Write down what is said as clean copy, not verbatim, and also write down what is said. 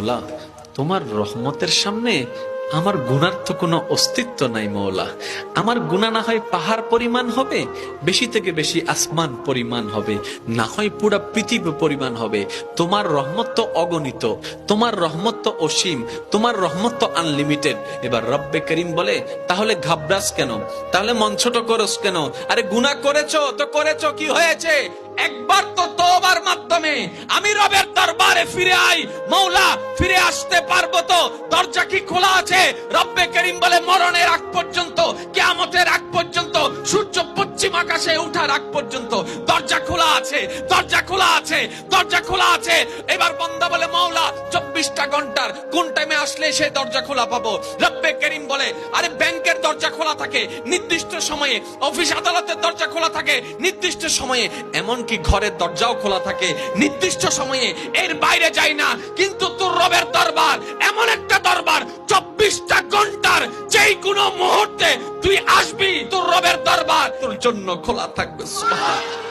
মৌলা, তোমার রহমতের সামনে আমার গুনার তো কোনো অস্তিত্ব নাই মৌলা। আমার গুনাহ না হয় পাহাড় পরিমাণ হবে, বেশি থেকে বেশি আসমান পরিমাণ হবে, না হয় পুরা পৃথিবী পরিমাণ হবে। তোমার রহমত তো অগণিত, তোমার রহমত তো অসীম, তোমার রহমত তো আনলিমিটেড। এবার রব্বে করিম বলে, তাহলে ঘাবড়াস কেন, তাহলে মন ছোট করস কেন? আরে গুনাহ করেছো তো করেছো, কি হয়েছে? একবার তো তওবার মাধ্যমে আমি রবের দরবারে ফিরে আই। মৌলা, ফিরে আসতে পারবো তো? দরজা কি খোলা আছে? রব্বে করিম বলে, মরণের আগ পর্যন্ত, কিয়ামতের আগ পর্যন্ত, সূর্য পশ্চিম আকাশে ওঠার আগ পর্যন্ত দরজা খোলা আছে, দরজা খোলা আছে, দরজা খোলা আছে। এবার বান্দা বলে, মৌলা 24টা ঘন্টার কোন টাইমে আসলে সেই দরজা খোলা পাবো? রব্বে করিম বলে, আরে ব্যাংকের দরজা খোলা থাকে নির্দিষ্ট সময়ে, অফিস আদালতের দরজা খোলা থাকে নির্দিষ্ট সময়ে, এমনকি ঘরের দরজাও খোলা থাকে নির্দিষ্ট সময়ে, এর বাইরে যাই না। কিন্তু তোর রবের দরবার এমন একটা দরবার, 24টা ঘন্টার যেই কোনো মুহূর্তে তুই আসবি, তোর রবের দরবার তোর জন্য খোলা থাকবে। সুবহানাল্লাহ।